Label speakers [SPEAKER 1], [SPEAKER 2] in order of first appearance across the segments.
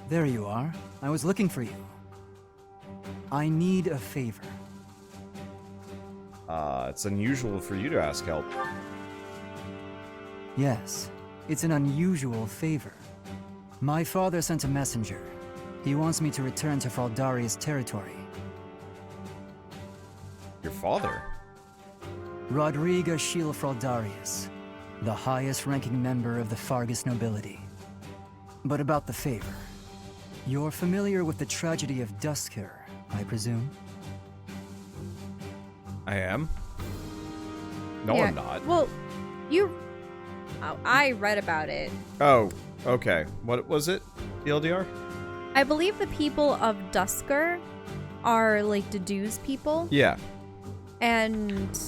[SPEAKER 1] There you are. I was looking for you. I need a favor.
[SPEAKER 2] It's unusual for you to ask help.
[SPEAKER 1] Yes, it's an unusual favor. My father sent a messenger. He wants me to return to Fraldaria's territory.
[SPEAKER 2] Your father?
[SPEAKER 1] Rodriga Shiel Fraldarius, the highest-ranking member of the Fargus nobility. But about the favor. You're familiar with the tragedy of Dusker, I presume?
[SPEAKER 2] I am? No,
[SPEAKER 3] Yeah,
[SPEAKER 2] I'm not.
[SPEAKER 3] Well, I read about it.
[SPEAKER 2] Oh, okay. What was it? The LDR?
[SPEAKER 3] I believe the people of Dusker are like Dedue's people.
[SPEAKER 2] Yeah.
[SPEAKER 3] And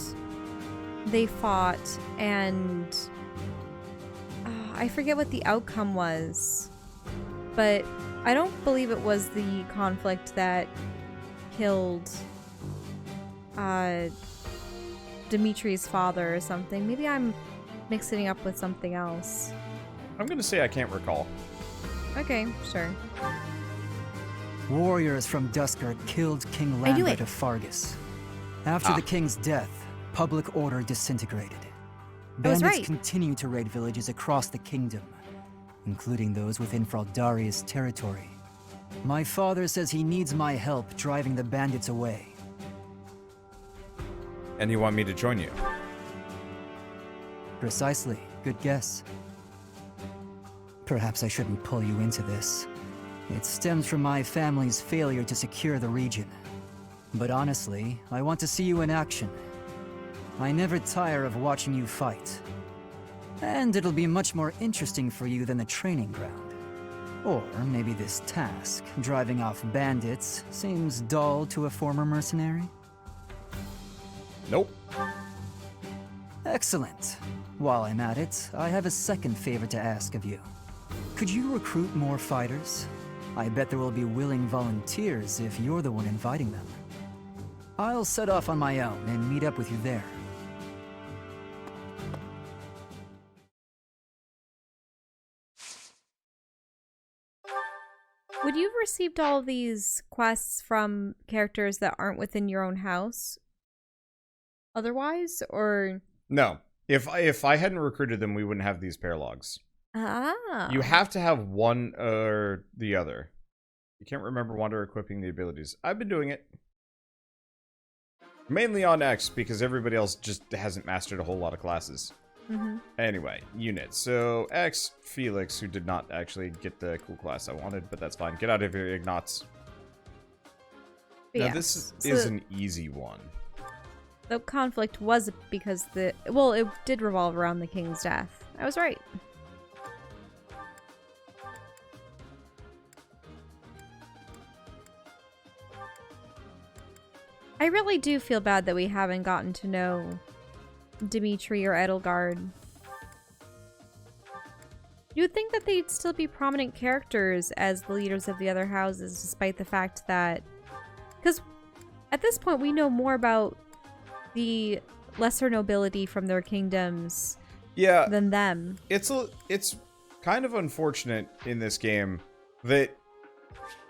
[SPEAKER 3] they fought, and I forget what the outcome was, but I don't believe it was the conflict that killed Dimitri's father or something. Maybe I'm mixing it up with something else.
[SPEAKER 2] I'm gonna say I can't recall.
[SPEAKER 3] Okay, sure.
[SPEAKER 1] Warriors from Dusker killed King Lambert of Fargus. After the king's death, public order disintegrated. Bandits continue to raid villages across the kingdom, including those within Fraldaria's territory. My father says he needs my help driving the bandits away.
[SPEAKER 2] And you want me to join you?
[SPEAKER 1] Precisely. Good guess. Perhaps I shouldn't pull you into this. It stems from my family's failure to secure the region. But honestly, I want to see you in action. I never tire of watching you fight. And it'll be much more interesting for you than the training ground. Or maybe this task, driving off bandits, seems dull to a former mercenary?
[SPEAKER 2] Nope.
[SPEAKER 1] Excellent. While I'm at it, I have a second favor to ask of you. Could you recruit more fighters? I bet there will be willing volunteers if you're the one inviting them. I'll set off on my own and meet up with you there.
[SPEAKER 3] Would you have received all of these quests from characters that aren't within your own house otherwise, or?
[SPEAKER 2] No. If I hadn't recruited them, we wouldn't have these paralogs.
[SPEAKER 3] Ah.
[SPEAKER 2] You have to have one or the other. You can't remember Wander equipping the abilities. I've been doing it. Mainly on X, because everybody else just hasn't mastered a whole lot of classes.
[SPEAKER 3] Mm-hmm.
[SPEAKER 2] Anyway, units. So, X, Felix, who did not actually get the cool class I wanted, but that's fine. Get out of here, Ignatz. Now, this is an easy one.
[SPEAKER 3] The conflict was because it did revolve around the king's death. I was right. I really do feel bad that we haven't gotten to know Dimitri or Edelgard. You would think that they'd still be prominent characters as the leaders of the other houses, despite the fact that... Because at this point, we know more about the lesser nobility from their kingdoms than them.
[SPEAKER 2] It's kind of unfortunate in this game that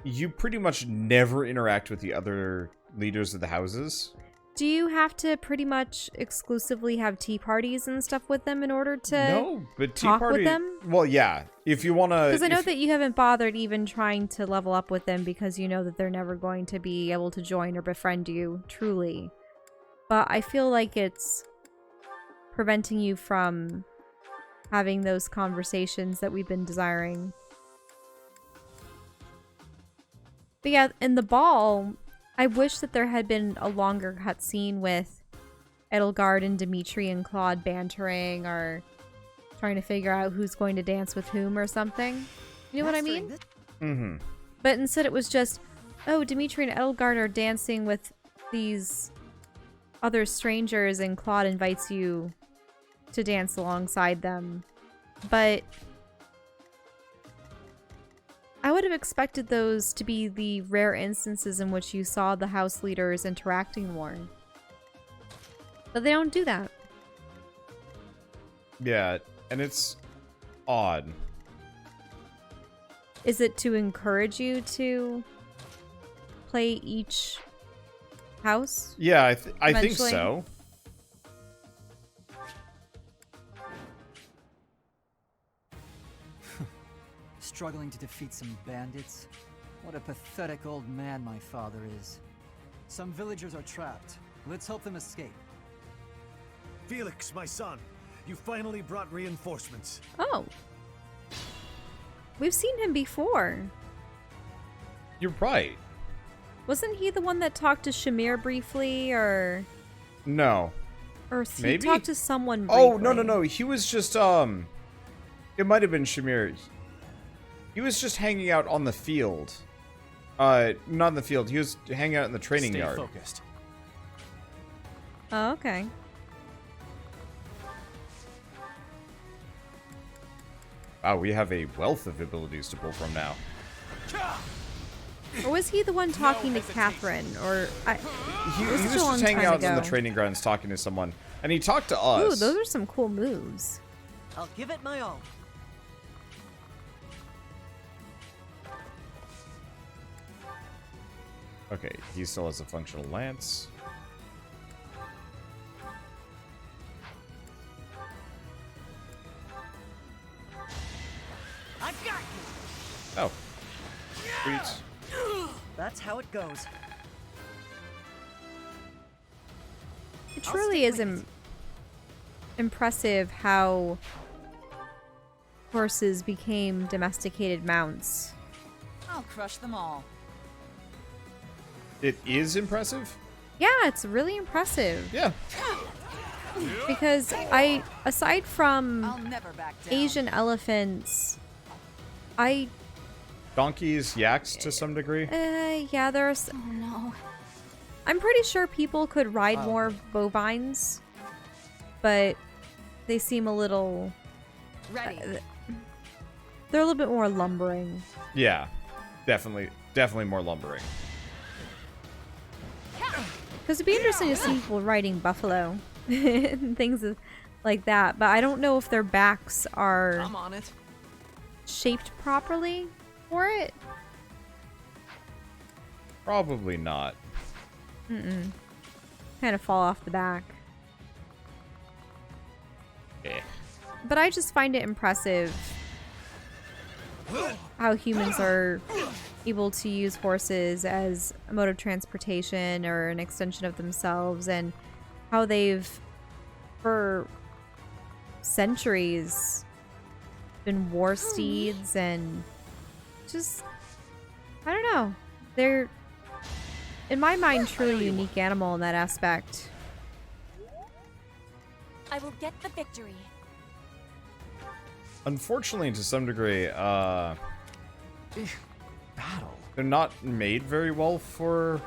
[SPEAKER 2] you pretty much never interact with the other leaders of the houses.
[SPEAKER 3] Do you have to pretty much exclusively have tea parties and stuff with them in order to talk with them?
[SPEAKER 2] Well, yeah. If you want to...
[SPEAKER 3] Because I know that you haven't bothered even trying to level up with them because you know that they're never going to be able to join or befriend you, truly. But I feel like it's preventing you from having those conversations that we've been desiring. But yeah, in the ball... I wish that there had been a longer cutscene with Edelgard and Dimitri and Claude bantering or trying to figure out who's going to dance with whom or something. You know what I mean?
[SPEAKER 2] Mm-hmm.
[SPEAKER 3] But instead it was just, oh, Dimitri and Edelgard are dancing with these other strangers and Claude invites you to dance alongside them. But I would have expected those to be the rare instances in which you saw the house leaders interacting more. But they don't do that.
[SPEAKER 2] Yeah, and it's odd.
[SPEAKER 3] Is it to encourage you to play each house?
[SPEAKER 2] Yeah, I think
[SPEAKER 3] Eventually.
[SPEAKER 2] so.
[SPEAKER 1] Struggling to defeat some bandits? What a pathetic old man my father is. Some villagers are trapped. Let's help them escape.
[SPEAKER 4] Felix, my son, you finally brought reinforcements.
[SPEAKER 3] Oh. We've seen him before.
[SPEAKER 2] You're right.
[SPEAKER 3] Wasn't he the one that talked to Shamir briefly, or
[SPEAKER 2] No.
[SPEAKER 3] he
[SPEAKER 2] Maybe?
[SPEAKER 3] talked to someone briefly?
[SPEAKER 2] Oh, no. He was just, it might have been Shamir. He was just hanging out on the field. Not in the field. He was hanging out in the training
[SPEAKER 4] Stay
[SPEAKER 2] yard.
[SPEAKER 4] focused.
[SPEAKER 3] Oh, okay.
[SPEAKER 2] Wow, we have a wealth of abilities to pull from now.
[SPEAKER 3] Or was he the one talking to Catherine? Or
[SPEAKER 2] He
[SPEAKER 3] It was
[SPEAKER 2] was
[SPEAKER 3] such a long
[SPEAKER 2] just hanging
[SPEAKER 3] time
[SPEAKER 2] out in the
[SPEAKER 3] ago.
[SPEAKER 2] training grounds talking to someone. And he talked to us.
[SPEAKER 3] Ooh, those are some cool moves.
[SPEAKER 5] I'll give it my all.
[SPEAKER 2] Okay, he still has a functional lance.
[SPEAKER 5] I got you.
[SPEAKER 2] Oh. Sweet.
[SPEAKER 5] That's how it goes.
[SPEAKER 3] It
[SPEAKER 5] I'll
[SPEAKER 3] truly
[SPEAKER 5] stick
[SPEAKER 3] is
[SPEAKER 5] with it.
[SPEAKER 3] impressive how horses became domesticated mounts.
[SPEAKER 6] I'll crush them all.
[SPEAKER 2] It is impressive?
[SPEAKER 3] Yeah, it's really impressive.
[SPEAKER 2] Yeah.
[SPEAKER 3] Because aside from
[SPEAKER 6] I'll never back down.
[SPEAKER 3] Asian elephants,
[SPEAKER 2] Donkeys, yaks to some degree.
[SPEAKER 3] yeah, there's.
[SPEAKER 6] Oh no.
[SPEAKER 3] I'm pretty sure people could ride more bovines, but they seem a little.
[SPEAKER 6] Ready.
[SPEAKER 3] They're a little bit more lumbering.
[SPEAKER 2] Yeah. Definitely more lumbering.
[SPEAKER 3] Because it'd be interesting to see people riding buffalo and things like that, but I don't know if their backs are
[SPEAKER 5] I'm on it.
[SPEAKER 3] shaped properly for it.
[SPEAKER 2] Probably not.
[SPEAKER 3] Kind of fall off the back.
[SPEAKER 2] Eh.
[SPEAKER 3] But I just find it impressive how humans are able to use horses as a mode of transportation or an extension of themselves, and how they've, for centuries, been war steeds, and just, I don't know. They're, in my mind, truly unique animal in that aspect.
[SPEAKER 7] I will get the victory.
[SPEAKER 2] Unfortunately, to some degree,
[SPEAKER 4] Battle.
[SPEAKER 2] they're not made very well for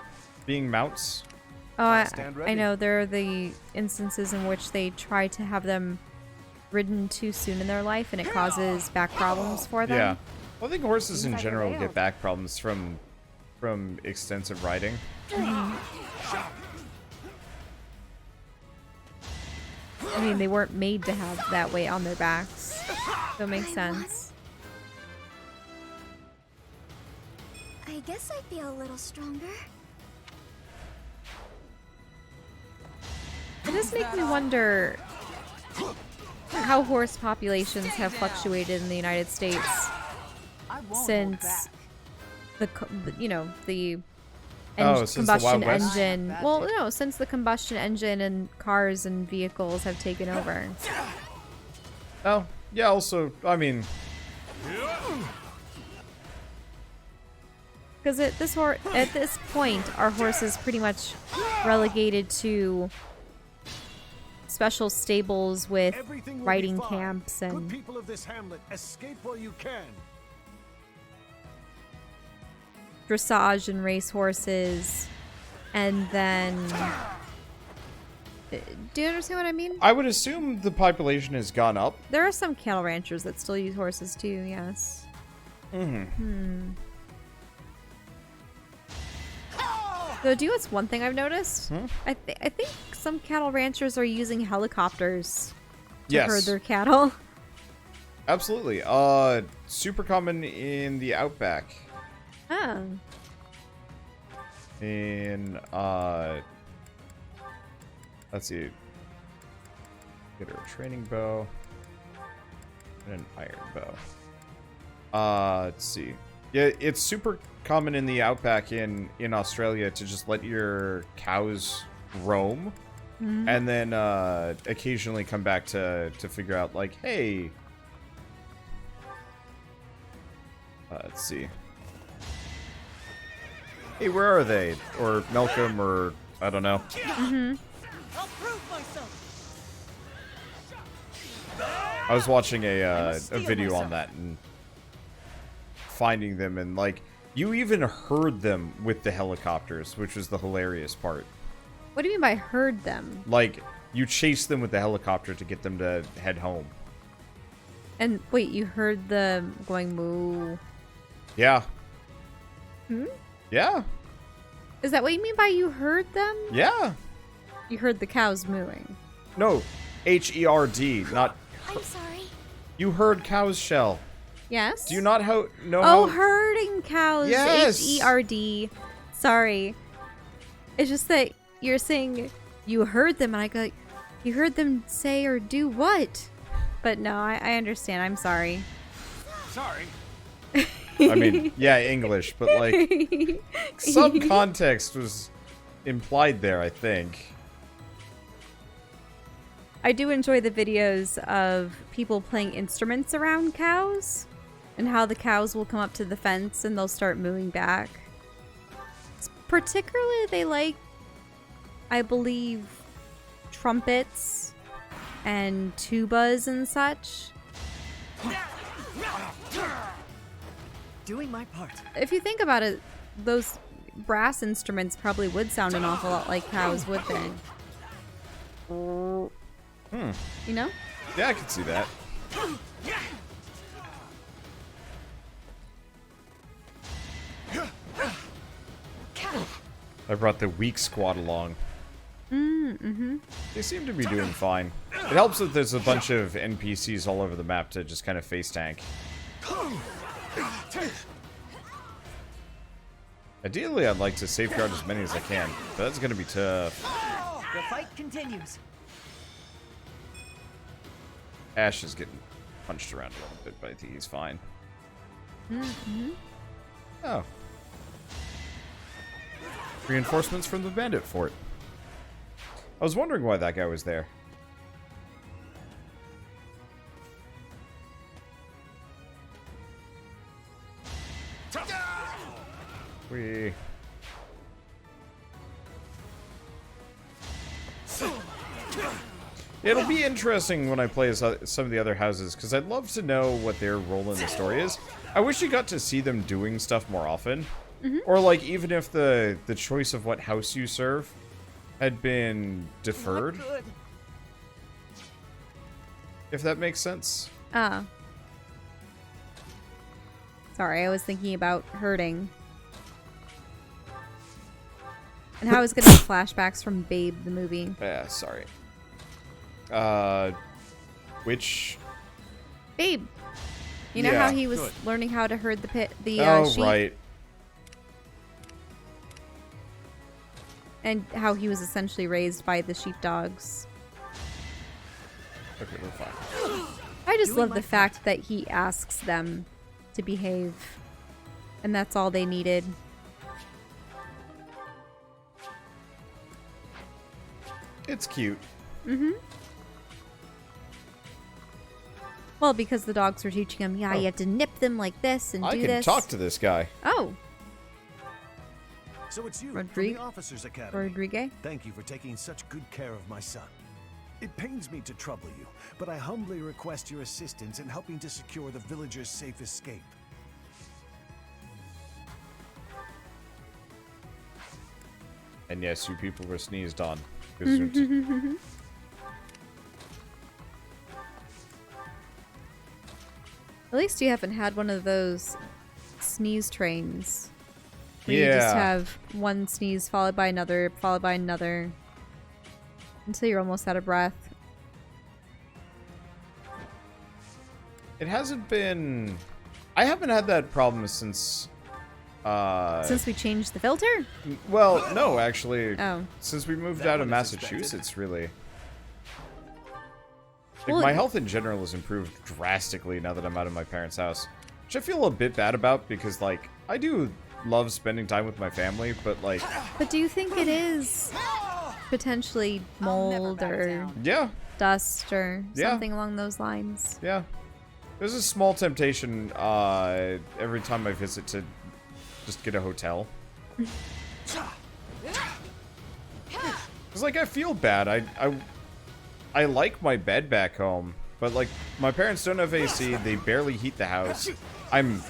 [SPEAKER 2] being mounts.
[SPEAKER 3] Oh,
[SPEAKER 4] Stand
[SPEAKER 3] I
[SPEAKER 4] ready.
[SPEAKER 3] know. There are the instances in which they try to have them ridden too soon in their life, and it causes back problems for them.
[SPEAKER 2] Yeah. Well, I think horses in
[SPEAKER 7] Seems like a
[SPEAKER 2] general
[SPEAKER 7] rail.
[SPEAKER 2] get back problems from extensive riding.
[SPEAKER 3] I mean, they weren't made to have that weight on their backs, so it makes sense.
[SPEAKER 7] I guess I feel a little stronger.
[SPEAKER 3] It does make me wonder how horse populations have fluctuated in the United States
[SPEAKER 6] I won't hold
[SPEAKER 3] since
[SPEAKER 6] back.
[SPEAKER 3] the
[SPEAKER 2] Since the Wild
[SPEAKER 3] combustion
[SPEAKER 2] West?
[SPEAKER 3] engine. Well, no, since the combustion engine and cars and vehicles have taken over.
[SPEAKER 2] Oh, yeah, also, I mean,
[SPEAKER 3] Because at this point, our horse is pretty much relegated to special stables with
[SPEAKER 4] Everything will be
[SPEAKER 3] riding
[SPEAKER 4] fine.
[SPEAKER 3] camps
[SPEAKER 4] Good
[SPEAKER 3] and
[SPEAKER 4] people of this hamlet, escape while you can.
[SPEAKER 3] dressage and race horses, and then. Do you understand what I mean?
[SPEAKER 2] I would assume the population has gone up.
[SPEAKER 3] There are some cattle ranchers that still use horses too. Yes.
[SPEAKER 2] Mm-hmm.
[SPEAKER 3] Though, do you know what's one thing I've noticed?
[SPEAKER 2] Hmm?
[SPEAKER 3] I think some cattle ranchers are using helicopters to
[SPEAKER 2] Yes.
[SPEAKER 3] herd their cattle.
[SPEAKER 2] Absolutely. Super common in the Outback.
[SPEAKER 3] Oh.
[SPEAKER 2] In, let's see. Get her a training bow. And an iron bow. Let's see. Yeah, it's super common in the Outback in Australia to just let your cows roam. And then occasionally come back to figure out, like, hey... let's see. Hey, where are they? Or milk them, or I don't know.
[SPEAKER 5] I'll prove myself.
[SPEAKER 2] I was watching a video on that and finding them, and like you even heard them with the helicopters, which was the hilarious part.
[SPEAKER 3] What do you mean by herd them?
[SPEAKER 2] Like you chased them with the helicopter to get them to head home.
[SPEAKER 3] And wait, you heard them going moo?
[SPEAKER 2] Yeah.
[SPEAKER 3] Hmm?
[SPEAKER 2] Yeah.
[SPEAKER 3] Is that what you mean by you heard them?
[SPEAKER 2] Yeah.
[SPEAKER 3] You heard the cows mooing.
[SPEAKER 2] No. H-E-R-D, not...
[SPEAKER 7] I'm sorry.
[SPEAKER 2] You heard cows shell.
[SPEAKER 3] Yes?
[SPEAKER 2] Do you not know
[SPEAKER 3] Oh,
[SPEAKER 2] how...
[SPEAKER 3] herding cows.
[SPEAKER 2] Yes.
[SPEAKER 3] H-E-R-D. Sorry. It's just that you're saying you heard them, and I go, you heard them say or do what? But no, I understand. I'm sorry.
[SPEAKER 4] Sorry.
[SPEAKER 2] I mean, yeah, English, but like... some context was implied there, I think.
[SPEAKER 3] I do enjoy the videos of people playing instruments around cows and how the cows will come up to the fence and they'll start mooing back. Particularly, they like, I believe, trumpets and tubas and such.
[SPEAKER 5] Doing my part.
[SPEAKER 3] If you think about it, those brass instruments probably would sound an awful lot like cows, would they? You know?
[SPEAKER 2] Yeah, I can see that. I brought the weak squad along. They seem to be doing fine. It helps that there's a bunch of NPCs all over the map to just kind of face tank. Ideally, I'd like to safeguard as many as I can, but that's going to be tough.
[SPEAKER 5] The fight continues.
[SPEAKER 2] Ash is getting punched around a little bit, but I think he's fine. Oh. Reinforcements from the bandit fort. I was wondering why that guy was there. We... It'll be interesting when I play as some of the other houses, because I'd love to know what their role in the story is. I wish you got to see them doing stuff more often. Or, like, even if the choice of what house you serve had been deferred.
[SPEAKER 5] Good.
[SPEAKER 2] If that makes sense.
[SPEAKER 3] Ah. Sorry, I was thinking about herding. And how I was getting flashbacks from Babe, the movie.
[SPEAKER 2] Yeah, sorry. Which...
[SPEAKER 3] Babe! You know
[SPEAKER 2] Yeah,
[SPEAKER 3] how he was
[SPEAKER 4] good.
[SPEAKER 3] learning how to herd the
[SPEAKER 2] oh,
[SPEAKER 3] sheep?
[SPEAKER 2] right.
[SPEAKER 3] And how he was essentially raised by the sheepdogs.
[SPEAKER 2] Okay, we're fine.
[SPEAKER 3] I just
[SPEAKER 5] Doing
[SPEAKER 3] love
[SPEAKER 5] my
[SPEAKER 3] the fact that he asks them to behave. And that's all they needed.
[SPEAKER 2] It's cute.
[SPEAKER 3] Well, because the dogs were teaching him, yeah,
[SPEAKER 2] Oh.
[SPEAKER 3] you have to nip them like this and
[SPEAKER 2] I
[SPEAKER 3] do
[SPEAKER 2] can
[SPEAKER 3] this.
[SPEAKER 2] talk to this guy.
[SPEAKER 3] Oh,
[SPEAKER 4] So it's you from
[SPEAKER 3] Rodrigue?
[SPEAKER 4] the Officers Academy.
[SPEAKER 3] Rodrigue.
[SPEAKER 4] Thank you for taking such good care of my son. It pains me to trouble you, but I humbly request your assistance in helping to secure the villagers' safe escape.
[SPEAKER 2] And yes, you people were sneezed on.
[SPEAKER 3] At least you haven't had one of those sneeze trains. Where you just
[SPEAKER 2] Yeah.
[SPEAKER 3] have one sneeze followed by another, until you're almost out of breath.
[SPEAKER 2] It hasn't been... I haven't had that problem since...
[SPEAKER 3] Since we changed the filter?
[SPEAKER 2] Well, no, actually.
[SPEAKER 3] Oh.
[SPEAKER 2] Since we moved
[SPEAKER 4] That
[SPEAKER 2] out of
[SPEAKER 4] one is expected.
[SPEAKER 2] Massachusetts, really. Like,
[SPEAKER 3] Well,
[SPEAKER 2] my health in general has improved drastically now that I'm out of my parents' house. Which I feel a bit bad about because, like, I do love spending time with my family, but, like...
[SPEAKER 3] But do you think it is potentially
[SPEAKER 6] I'll never
[SPEAKER 3] mold
[SPEAKER 6] back
[SPEAKER 3] or
[SPEAKER 6] down.
[SPEAKER 2] Yeah,
[SPEAKER 3] dust or
[SPEAKER 2] Yeah.
[SPEAKER 3] something along those lines?
[SPEAKER 2] yeah. There's a small temptation every time I visit to just get a hotel. Because, like, I feel bad. I like my bed back home, but, like, my parents don't have AC. They barely heat the house. I'm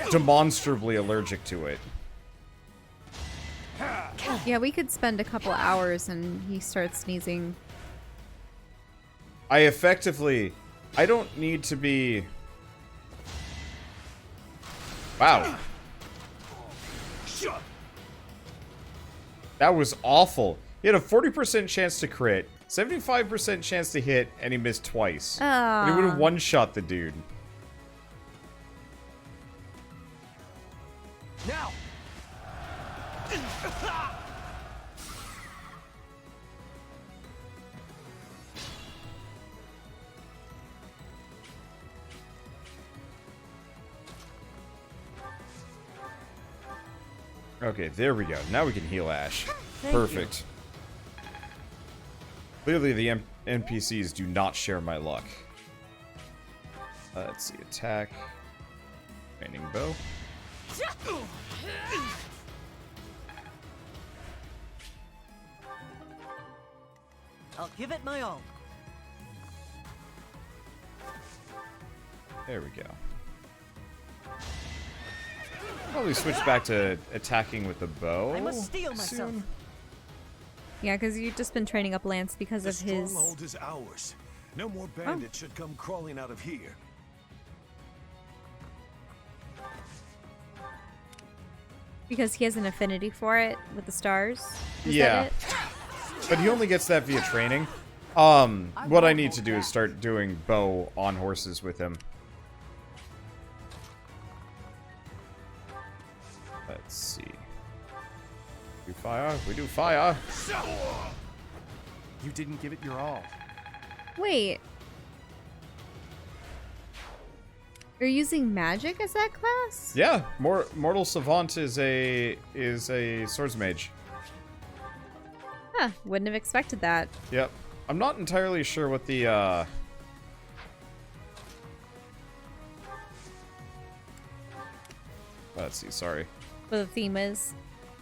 [SPEAKER 2] demonstrably allergic to it.
[SPEAKER 3] Yeah, we could spend a couple hours and he starts sneezing.
[SPEAKER 2] I don't need to be... Wow. That was awful. He had a 40% chance to crit, 75% chance to hit, and he missed twice. And he would have one-shot the dude.
[SPEAKER 4] Now!
[SPEAKER 2] Okay, there we go. Now we can heal Ash. Perfect. Clearly the NPCs do not share my luck. Let's see. Attack. Training bow.
[SPEAKER 5] I'll give it my all.
[SPEAKER 2] There we go. Probably switch back to attacking with the bow.
[SPEAKER 5] I must steel myself.
[SPEAKER 2] soon.
[SPEAKER 3] Yeah, because you've just been training up Lance because
[SPEAKER 4] The
[SPEAKER 3] of his...
[SPEAKER 4] stronghold is ours. No more bandits should come crawling out of here.
[SPEAKER 3] Because he has an affinity for it with the stars? Is
[SPEAKER 2] Yeah.
[SPEAKER 3] that it?
[SPEAKER 2] But he only gets that via training. What I need to do is start doing bow on horses with him. Let's see. Do fire. We do fire.
[SPEAKER 8] You didn't give it your all.
[SPEAKER 3] Wait. You're using magic as that class?
[SPEAKER 2] Yeah, Mortal Savant is a swords mage.
[SPEAKER 3] Huh, wouldn't have expected that.
[SPEAKER 2] Yep. I'm not entirely sure what the let's see, sorry.
[SPEAKER 3] What the theme is.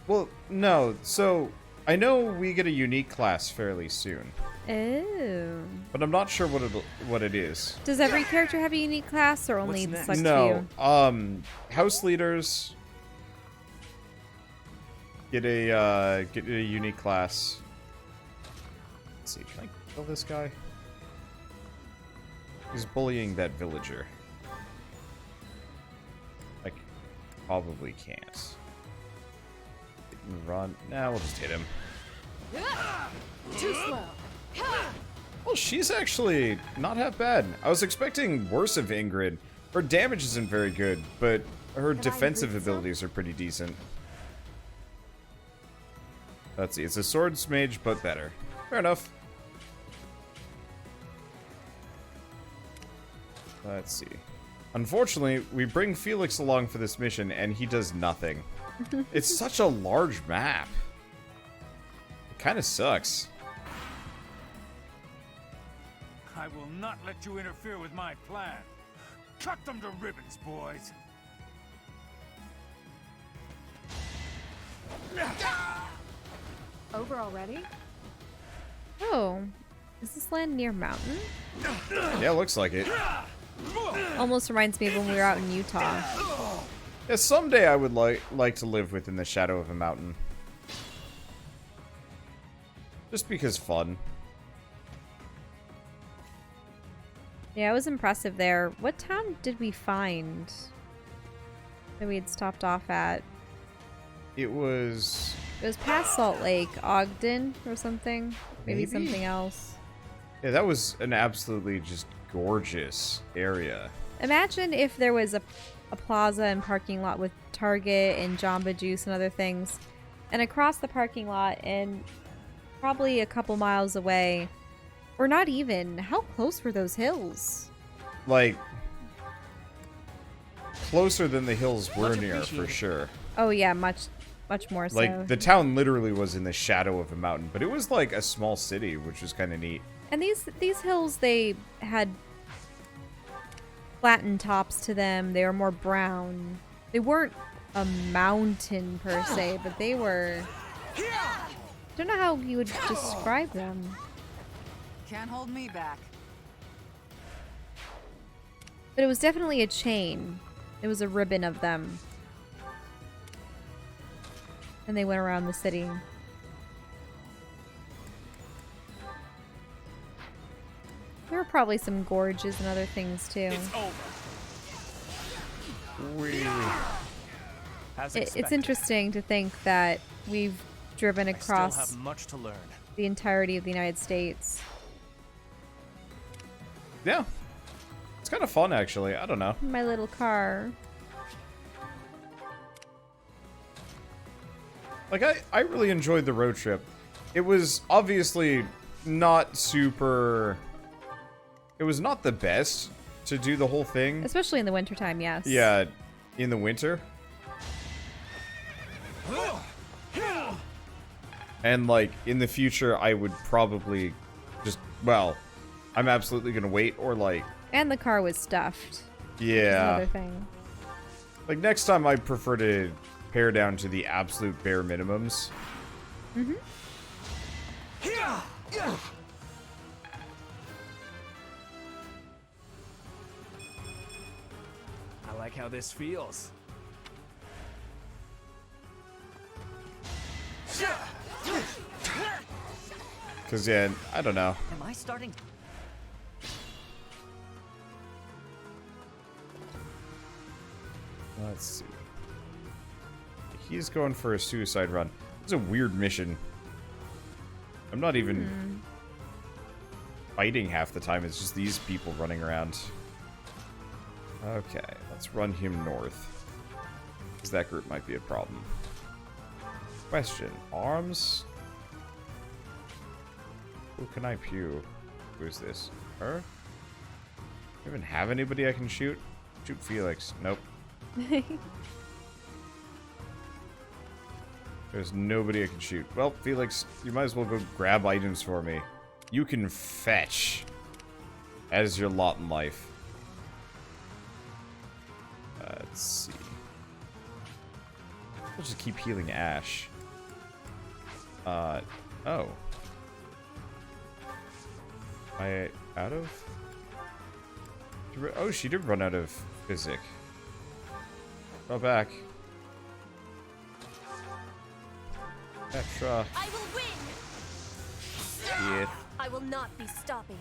[SPEAKER 2] Well, no. So, I know we get a unique class fairly soon,
[SPEAKER 3] Oh.
[SPEAKER 2] but I'm not sure what it is.
[SPEAKER 3] Does every character have a unique class or only the
[SPEAKER 8] What's
[SPEAKER 3] select
[SPEAKER 2] No.
[SPEAKER 3] few?
[SPEAKER 2] House leaders get a unique class. Let's see. Can I kill this guy? He's bullying that villager. I probably can't. Run. Nah, we'll just hit him.
[SPEAKER 6] Too slow.
[SPEAKER 2] Well, she's actually not half bad. I was expecting worse of Ingrid. Her damage isn't very good, but her defensive abilities are pretty decent. Let's see. It's a swords mage, but better. Fair enough. Let's see. Unfortunately, we bring Felix along for this mission, and he does nothing. It's such a large map. It kind of sucks.
[SPEAKER 8] I will not let you interfere with my plan. Cut them to ribbons, boys.
[SPEAKER 6] Over already?
[SPEAKER 3] Oh. Is this land near mountain?
[SPEAKER 2] Yeah, looks like it.
[SPEAKER 3] Almost reminds me of when we were out in Utah.
[SPEAKER 2] Yeah, someday I would like to live within the shadow of a mountain. Just because fun.
[SPEAKER 3] Yeah, it was impressive there. What town did we find that we had stopped off at?
[SPEAKER 2] It was
[SPEAKER 3] past Salt Lake, Ogden or something. Maybe something else.
[SPEAKER 2] Yeah, that was an absolutely just gorgeous area.
[SPEAKER 3] Imagine if there was a plaza and parking lot with Target and Jamba Juice and other things, and across the parking lot and probably a couple miles away, or not even, how close were those hills?
[SPEAKER 2] Like, closer than the hills were
[SPEAKER 5] Much
[SPEAKER 2] near, for
[SPEAKER 5] appreciated.
[SPEAKER 2] sure.
[SPEAKER 3] Oh yeah, much more so.
[SPEAKER 2] Like, the town literally was in the shadow of a mountain, but it was like a small city, which was kind of neat.
[SPEAKER 3] And these hills, they had flattened tops to them. They were more brown. They weren't a mountain per se, but they were... I don't know how you would describe them.
[SPEAKER 6] Can't hold me back.
[SPEAKER 3] But it was definitely a chain. It was a ribbon of them. And they went around the city. There were probably some gorges and other things too. It's interesting to think that we've driven
[SPEAKER 9] I
[SPEAKER 3] across
[SPEAKER 9] still have much to learn.
[SPEAKER 3] the entirety of the United States.
[SPEAKER 2] Yeah. It's kind of fun, actually. I don't know.
[SPEAKER 3] My little car.
[SPEAKER 2] Like, I really enjoyed the road trip. It was obviously not super... It was not the best to do the whole thing.
[SPEAKER 3] Especially in the wintertime, yes.
[SPEAKER 2] Yeah, in the winter. And, like, in the future, I would probably just... Well, I'm absolutely going to wait, or, like...
[SPEAKER 3] And the car was stuffed.
[SPEAKER 2] Yeah.
[SPEAKER 3] Another thing.
[SPEAKER 2] Like, next time I prefer to pare down to the absolute bare minimums.
[SPEAKER 3] Mm-hmm.
[SPEAKER 9] I like how this feels.
[SPEAKER 2] Because, yeah, I don't know.
[SPEAKER 5] Am I starting?
[SPEAKER 2] Let's see. He's going for a suicide run. It's a weird mission. I'm not even fighting half the time. It's just these people running around. Okay, let's run him north. Because that group might be a problem. Question. Arms? Who can I pew? Who's this? Her? Do I even have anybody I can shoot? Shoot Felix. Nope. There's nobody I can shoot. Well, Felix, you might as well go grab items for me. You can fetch. That is your lot in life. Let's see. We'll just keep healing Ash. Oh. Am I out of? Oh, she did run out of physic. Go back. Petra.
[SPEAKER 10] I will win.
[SPEAKER 2] Yeah.
[SPEAKER 10] I will not be stopping.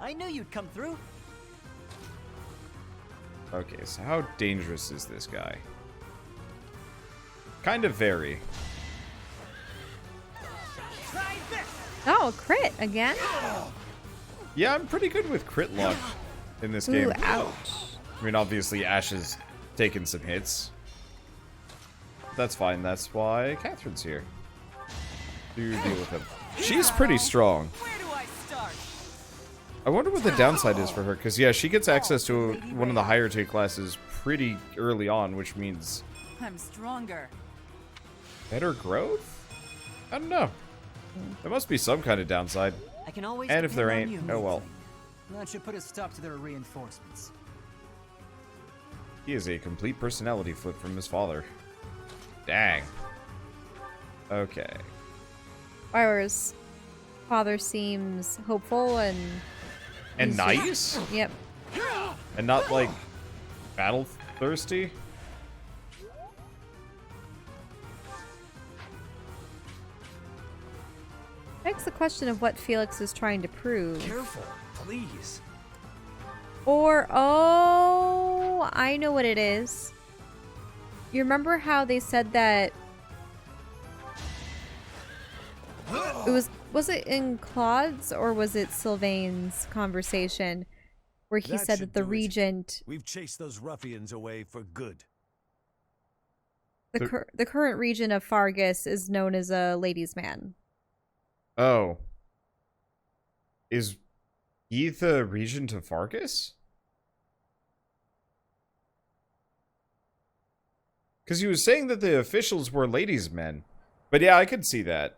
[SPEAKER 5] I knew you'd come through.
[SPEAKER 2] Okay, so how dangerous is this guy? Kind of very.
[SPEAKER 3] Oh, crit again?
[SPEAKER 2] Yeah, I'm pretty good with crit luck in this
[SPEAKER 3] Ooh,
[SPEAKER 2] game.
[SPEAKER 3] ouch.
[SPEAKER 2] I mean, obviously, Ash has taken some hits. That's fine. That's why Catherine's here. To deal with him. She's pretty strong.
[SPEAKER 6] Where do I start?
[SPEAKER 2] I wonder what the downside is for her, because, yeah, she gets access to one of the higher tier classes pretty early on, which means
[SPEAKER 6] I'm stronger.
[SPEAKER 2] better growth? I don't know. There must be some kind of downside.
[SPEAKER 5] I can always
[SPEAKER 2] And if there
[SPEAKER 5] depend on
[SPEAKER 2] ain't,
[SPEAKER 5] you.
[SPEAKER 2] oh well.
[SPEAKER 5] That should put a stop to their reinforcements.
[SPEAKER 2] He is a complete personality flip from his father. Dang. Okay.
[SPEAKER 3] Fire's father seems hopeful and...
[SPEAKER 2] And
[SPEAKER 3] he's
[SPEAKER 2] nice?
[SPEAKER 3] just- Yep.
[SPEAKER 2] And not, like, battle thirsty?
[SPEAKER 3] Begs the question of what Felix is trying to prove.
[SPEAKER 9] Careful, please.
[SPEAKER 3] Or, oh, I know what it is. You remember how they said that was it in Claude's or was it Sylvain's conversation where he
[SPEAKER 4] That
[SPEAKER 3] said
[SPEAKER 4] should
[SPEAKER 3] that the
[SPEAKER 4] do it.
[SPEAKER 3] regent,
[SPEAKER 4] We've chased those ruffians away for good.
[SPEAKER 3] the current regent of Fargus is known as a ladies' man.
[SPEAKER 2] Oh. Is he the regent of Fargus? Because he was saying that the officials were ladies' men. But yeah, I could see that.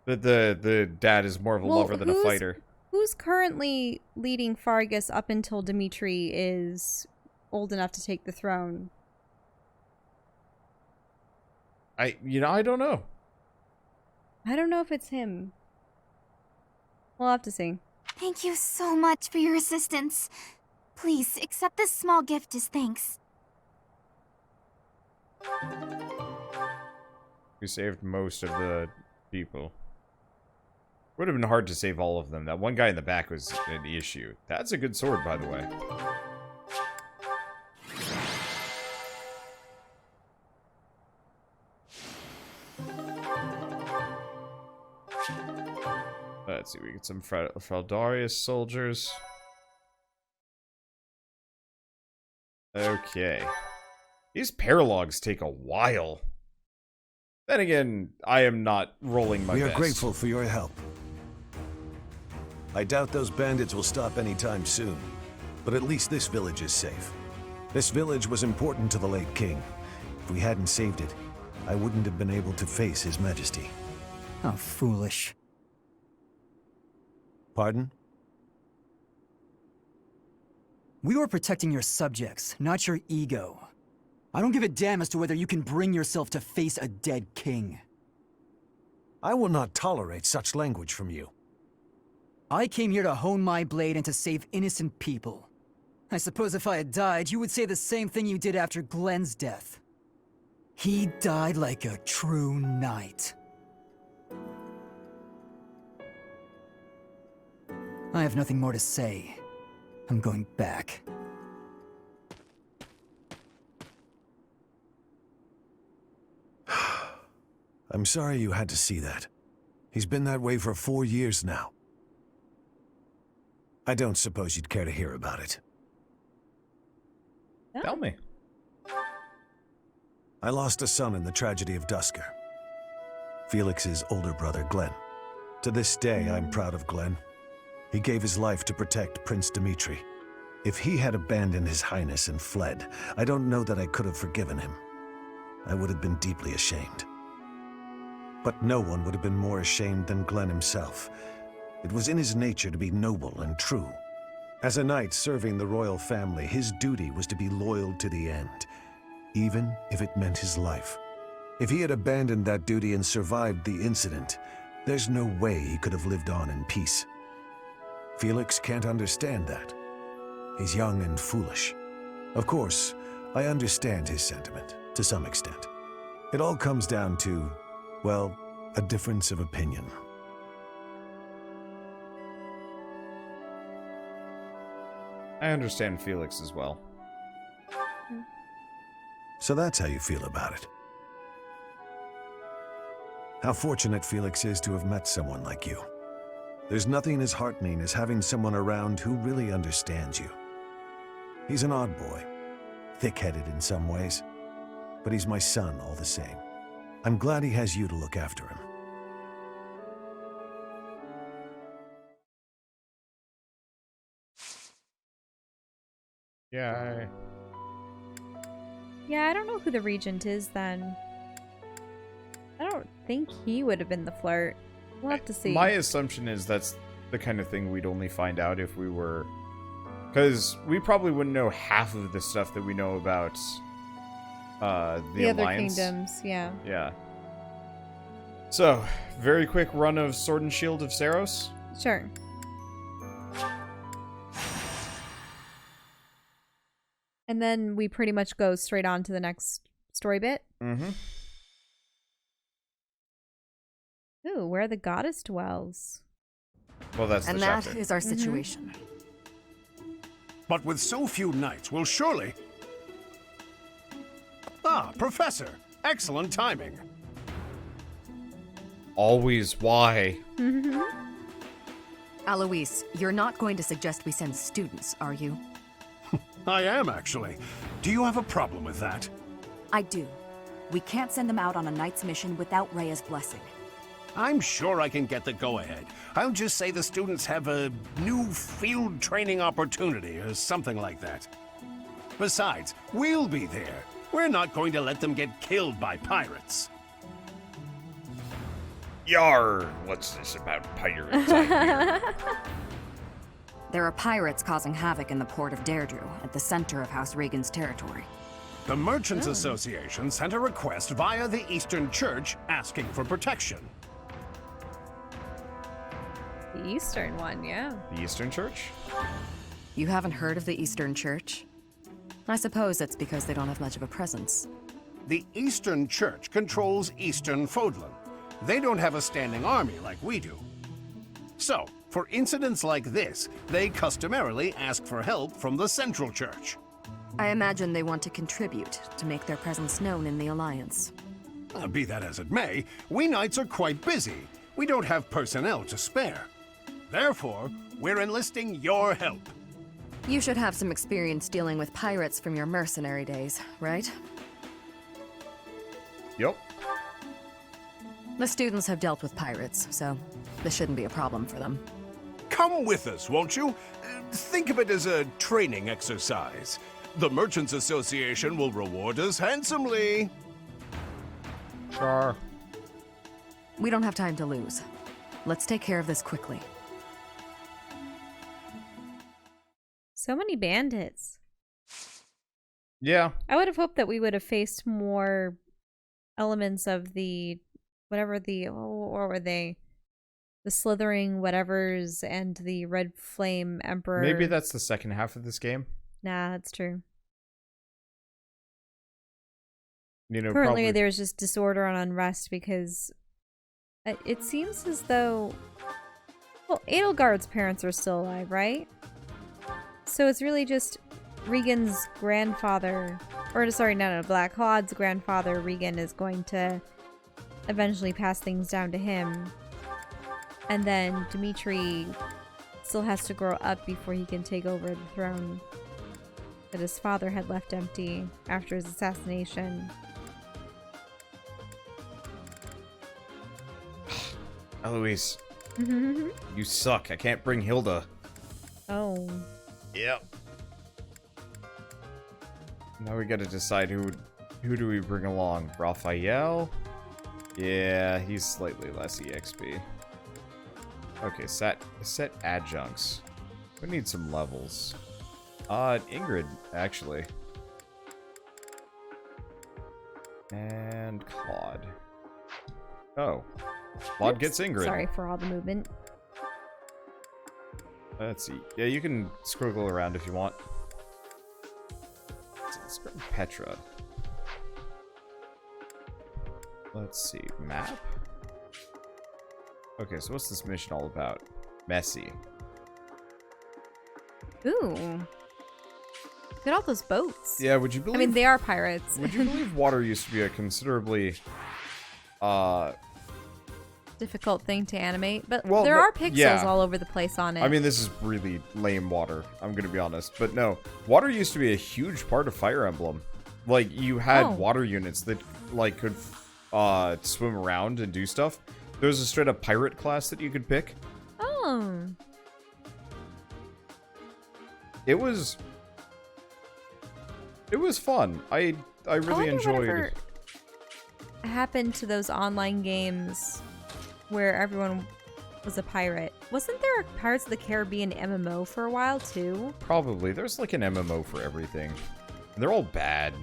[SPEAKER 2] That the dad is more of a lover than a fighter.
[SPEAKER 3] Who's currently leading Fargus up until Dimitri is old enough to take the throne?
[SPEAKER 2] I don't know.
[SPEAKER 3] I don't know if it's him. We'll have to see.
[SPEAKER 7] Thank you so much for your assistance. Please, accept this small gift as thanks.
[SPEAKER 2] We saved most of the people. Would have been hard to save all of them. That one guy in the back was an issue. That's a good sword, by the way. Let's see, we get some Fraldarius soldiers. Okay. These paralogues take a while. Then again, I am not rolling my
[SPEAKER 4] We are
[SPEAKER 2] best.
[SPEAKER 4] grateful for your help. I doubt those bandits will stop anytime soon, but at least this village is safe. This village was important to the late king. If we hadn't saved it, I wouldn't have been able to face his majesty.
[SPEAKER 1] How foolish.
[SPEAKER 4] Pardon?
[SPEAKER 1] We were protecting your subjects, not your ego. I don't give a damn as to whether you can bring yourself to face a dead king.
[SPEAKER 4] I will not tolerate such language from you.
[SPEAKER 1] I came here to hone my blade and to save innocent people. I suppose if I had died, you would say the same thing you did after Glenn's death. He died like a true knight. I have nothing more to say. I'm going back.
[SPEAKER 4] I'm sorry you had to see that. He's been that way for 4 years now. I don't suppose you'd care to hear about it.
[SPEAKER 2] Tell me.
[SPEAKER 4] I lost a son in the tragedy of Dusker. Felix's older brother, Glenn. To this day, I'm proud of Glenn. He gave his life to protect Prince Dimitri. If he had abandoned his highness and fled, I don't know that I could have forgiven him. I would have been deeply ashamed. But no one would have been more ashamed than Glenn himself. It was in his nature to be noble and true. As a knight serving the royal family, his duty was to be loyal to the end, even if it meant his life. If he had abandoned that duty and survived the incident, there's no way he could have lived on in peace. Felix can't understand that. He's young and foolish. Of course, I understand his sentiment, to some extent. It all comes down to, well, a difference of opinion.
[SPEAKER 2] I understand Felix as well.
[SPEAKER 4] So that's how you feel about it. How fortunate Felix is to have met someone like you. There's nothing as heartening as having someone around who really understands you. He's an odd boy, thick-headed in some ways, but he's my son all the same. I'm glad he has you to look after him.
[SPEAKER 2] Yeah,
[SPEAKER 3] Yeah, I don't know who the regent is then. I don't think he would have been the flirt. We'll have to see.
[SPEAKER 2] My assumption is that's the kind of thing we'd only find out if we were... Because we probably wouldn't know half of the stuff that we know about the
[SPEAKER 3] other
[SPEAKER 2] Alliance.
[SPEAKER 3] kingdoms, yeah.
[SPEAKER 2] Yeah. So, very quick run of Sword and Shield of Seiros.
[SPEAKER 3] Sure. And then we pretty much go straight on to the next story bit.
[SPEAKER 2] Mm-hmm.
[SPEAKER 3] Ooh, where the goddess dwells.
[SPEAKER 2] Well, that's
[SPEAKER 6] And
[SPEAKER 2] the
[SPEAKER 6] that
[SPEAKER 2] chapter.
[SPEAKER 6] is our situation.
[SPEAKER 11] But with so few knights, we'll surely... Ah, Professor! Excellent timing.
[SPEAKER 2] Always why?
[SPEAKER 12] Alois, you're not going to suggest we send students, are you?
[SPEAKER 11] I am, actually. Do you have a problem with that?
[SPEAKER 13] I do. We can't send them out on a knight's mission without Rhea's blessing.
[SPEAKER 11] I'm sure I can get the go-ahead. I'll just say the students have a new field training opportunity or something like that. Besides, we'll be there. We're not going to let them get killed by pirates.
[SPEAKER 2] Yar! What's this about pirates? I hear?
[SPEAKER 13] There are pirates causing havoc in the port of Deirdre, at the center of House Regan's territory.
[SPEAKER 11] The Merchants Association sent a request via the Eastern Church asking for protection.
[SPEAKER 3] The Eastern one, yeah.
[SPEAKER 2] The Eastern Church?
[SPEAKER 12] You haven't heard of the Eastern Church? I suppose it's because they don't have much of a presence.
[SPEAKER 11] The Eastern Church controls Eastern Fódlan. They don't have a standing army like we do. So, for incidents like this, they customarily ask for help from the Central Church.
[SPEAKER 12] I imagine they want to contribute to make their presence known in the Alliance.
[SPEAKER 11] Be that as it may, we knights are quite busy. We don't have personnel to spare. Therefore, we're enlisting your help.
[SPEAKER 12] You should have some experience dealing with pirates from your mercenary days, right?
[SPEAKER 2] Yup.
[SPEAKER 12] The students have dealt with pirates, so this shouldn't be a problem for them.
[SPEAKER 11] Come with us, won't you? Think of it as a training exercise. The Merchants Association will reward us handsomely.
[SPEAKER 2] Sure.
[SPEAKER 12] We don't have time to lose. Let's take care of this quickly.
[SPEAKER 3] So many bandits.
[SPEAKER 2] Yeah.
[SPEAKER 3] I would have hoped that we would have faced more elements of the whatever the or were they the slithering whatevers and the red flame emperor.
[SPEAKER 2] Maybe that's the second half of this game.
[SPEAKER 3] Nah, that's true.
[SPEAKER 2] You know,
[SPEAKER 3] currently
[SPEAKER 2] probably...
[SPEAKER 3] there's just disorder and unrest because it seems as though, well, Edelgard's parents are still alive, right? So it's really just Regan's grandfather, or sorry, no, Black Hod's grandfather, Regan, is going to eventually pass things down to him. And then Dimitri still has to grow up before he can take over the throne that his father had left empty after his assassination.
[SPEAKER 2] Eloise, you suck. I can't bring Hilda.
[SPEAKER 3] Oh.
[SPEAKER 2] Yep. Now we gotta decide who do we bring along? Raphael? Yeah, he's slightly less EXP. Okay, set adjuncts. We need some levels. Ingrid, actually. And Claude. Oh. Claude gets Ingrid.
[SPEAKER 3] Sorry for all the movement.
[SPEAKER 2] Let's see. Yeah, you can squiggle around if you want. Let's go to Petra. Let's see. Map? Okay, so what's this mission all about? Messy.
[SPEAKER 3] Ooh. Look at all those boats.
[SPEAKER 2] Yeah, would you believe...
[SPEAKER 3] I mean, they are pirates.
[SPEAKER 2] Would you believe water used to be a considerably...
[SPEAKER 3] difficult thing to animate, but
[SPEAKER 2] well,
[SPEAKER 3] there are pixels
[SPEAKER 2] yeah.
[SPEAKER 3] all over the place on it.
[SPEAKER 2] I mean, this is really lame water, I'm gonna be honest. But no, water used to be a huge part of Fire Emblem. Like, you had water units that, like, could swim around and do stuff. There was a straight-up pirate class that you could pick.
[SPEAKER 3] Oh.
[SPEAKER 2] It was fun. I really enjoyed...
[SPEAKER 3] Whatever happened to those online games where everyone was a pirate? Wasn't there a Pirates of the Caribbean MMO for a while too?
[SPEAKER 2] Probably. There's like an MMO for everything. And they're all bad.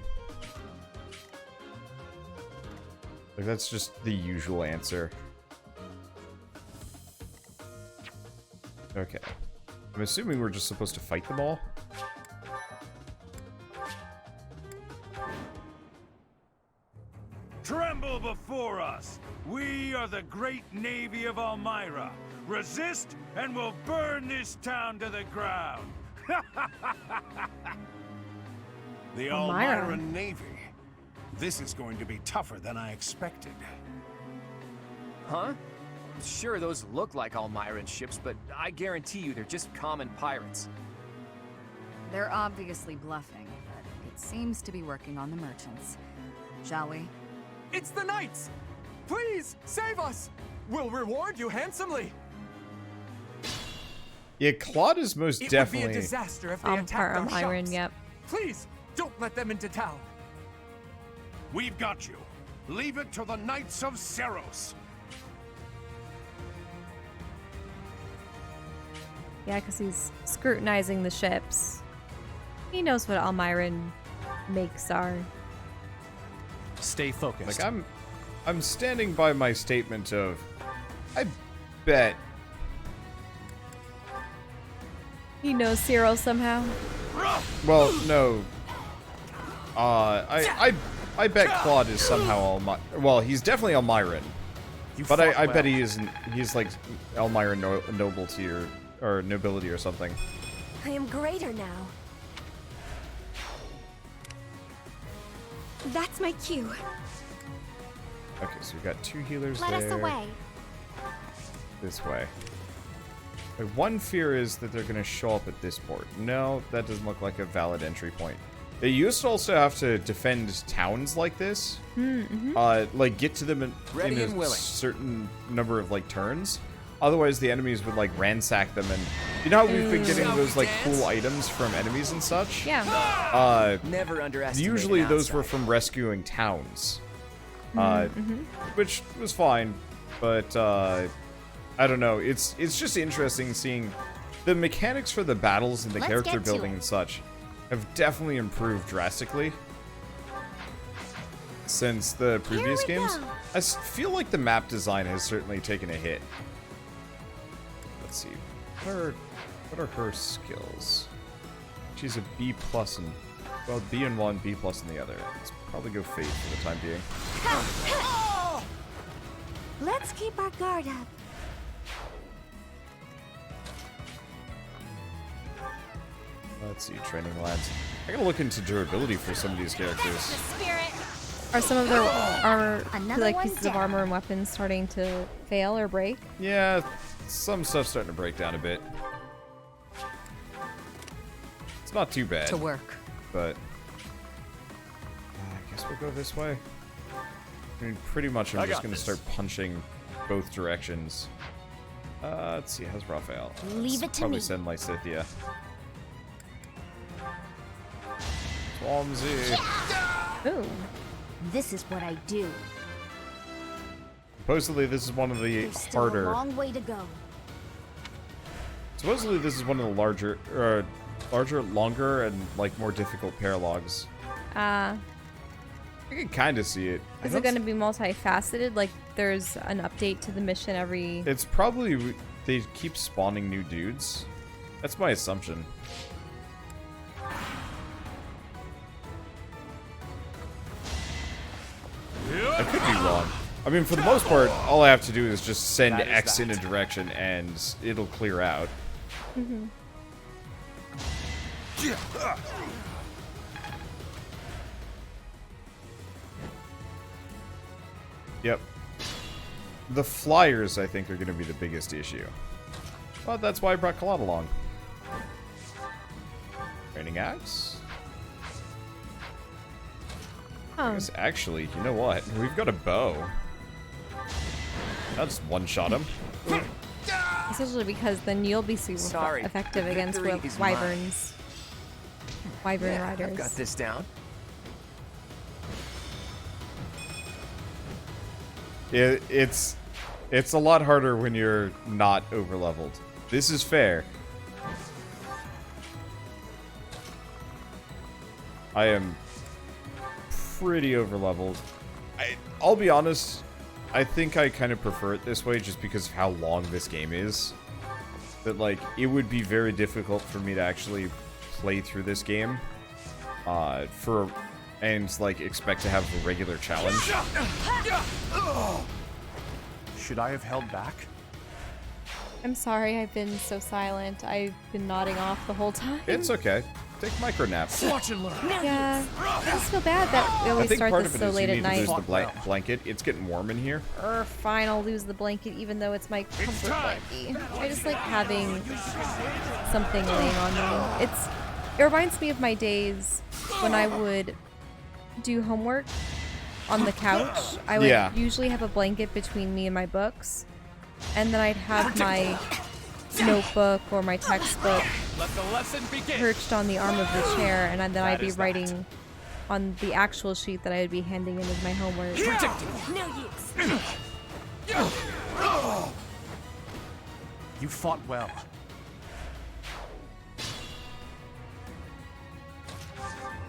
[SPEAKER 2] Like, that's just the usual answer. Okay. I'm assuming we're just supposed to fight them all?
[SPEAKER 8] Tremble before us! We are the great navy of Elmira. Resist, and we'll burn this town to the ground!
[SPEAKER 11] The Elmira Navy. This is going to be tougher than I expected.
[SPEAKER 9] Huh? Sure, those look like Almiran ships, but I guarantee you they're just common pirates.
[SPEAKER 13] They're obviously bluffing, but it seems to be working on the merchants. Shall we?
[SPEAKER 9] It's the knights! Please, save us! We'll reward you handsomely!
[SPEAKER 2] Yeah, Claude is most definitely...
[SPEAKER 9] It would be a disaster if they attacked our
[SPEAKER 3] Almiran,
[SPEAKER 9] shops.
[SPEAKER 3] yep.
[SPEAKER 9] Please, don't let them into town.
[SPEAKER 11] We've got you. Leave it to the Knights of Seiros.
[SPEAKER 3] Yeah, because he's scrutinizing the ships. He knows what Almiran makes are.
[SPEAKER 9] Stay focused.
[SPEAKER 2] Like, I'm standing by my statement of... I bet...
[SPEAKER 3] He knows Seiros somehow.
[SPEAKER 2] Well, no. I bet Claude is somehow well, he's definitely Almiran. But I bet he isn't. He's like Almiran nobility or nobility or something.
[SPEAKER 10] I am greater now. That's my cue.
[SPEAKER 2] Okay, so we've got 2 healers
[SPEAKER 7] Let
[SPEAKER 2] there.
[SPEAKER 7] us away.
[SPEAKER 2] This way. My one fear is that they're going to show up at this port. No, that doesn't look like a valid entry point. They used to also have to defend towns like this. Like, get to them in a certain number of, like, turns. Otherwise, the enemies would, like, ransack them. And you know how we've been getting those, like, cool items from enemies and such?
[SPEAKER 3] Yeah.
[SPEAKER 9] Never underestimate.
[SPEAKER 2] Usually those were from rescuing towns. Which was fine. But, I don't know. It's just interesting seeing the mechanics for the battles and the character building and such have definitely improved drastically since the previous games. I feel like the map design has certainly taken a hit. Let's see. What are her skills? She's a B plus and well, B in one, B plus in the other. Let's probably go Fate for the time being.
[SPEAKER 10] Let's keep our guard up.
[SPEAKER 2] Let's see, training lads. I gotta look into durability for some of these characters.
[SPEAKER 3] Are some of their armor, like pieces of armor and weapons, starting to fail or break?
[SPEAKER 2] Yeah, some stuff's starting to break down a bit. It's not too bad.
[SPEAKER 12] To work.
[SPEAKER 2] But I guess we'll go this way. I mean, pretty much I'm just gonna start punching both directions. Let's see, how's Raphael?
[SPEAKER 7] Leave it to
[SPEAKER 2] probably
[SPEAKER 7] me.
[SPEAKER 2] send Lysithia. Swansea.
[SPEAKER 3] Ooh.
[SPEAKER 7] This is what I do.
[SPEAKER 2] Supposedly this is one of the
[SPEAKER 7] There's still
[SPEAKER 2] harder.
[SPEAKER 7] a long way to go.
[SPEAKER 2] Supposedly this is one of the larger, longer, and like more difficult paralogues. I can kind of see it.
[SPEAKER 3] Is it going to be multifaceted? Like there's an update to the mission every...
[SPEAKER 2] It's probably they keep spawning new dudes. That's my assumption. I could be wrong. I mean, for the most part, all I have to do is just send X in a direction and it'll clear out. Yep. The flyers, I think, are going to be the biggest issue. But that's why I brought Claude along. Training axe? I guess actually, you know what? We've got a bow. That's one-shot him.
[SPEAKER 3] Especially because then you'll be super effective against wyverns. Wyvern riders.
[SPEAKER 9] I've got this down.
[SPEAKER 2] It's a lot harder when you're not over-leveled. This is fair. I am pretty over-leveled. I'll be honest, I think I kind of prefer it this way just because of how long this game is. That, like, it would be very difficult for me to actually play through this game and, like, expect to have a regular challenge.
[SPEAKER 9] Should I have held back?
[SPEAKER 3] I'm sorry I've been so silent. I've been nodding off the whole time.
[SPEAKER 2] It's okay. Take micro naps.
[SPEAKER 9] Watch and learn.
[SPEAKER 3] Yeah, I just feel bad that we
[SPEAKER 2] I
[SPEAKER 3] always
[SPEAKER 2] think
[SPEAKER 3] start
[SPEAKER 2] part
[SPEAKER 3] this
[SPEAKER 2] of it
[SPEAKER 3] so
[SPEAKER 2] is
[SPEAKER 3] late
[SPEAKER 2] you
[SPEAKER 3] at
[SPEAKER 2] need to
[SPEAKER 3] night.
[SPEAKER 2] lose the blanket. It's getting warm in here.
[SPEAKER 3] Fine, I'll lose the blanket even though it's my comfort blankie. I just like having something laying on me. It reminds me of my days when I would do homework on the couch. I would usually have a blanket between me and my books, and then I'd have my notebook or my textbook perched on the arm of the chair, and then I'd be writing on the actual sheet that I would be handing in as my homework.
[SPEAKER 9] You fought well.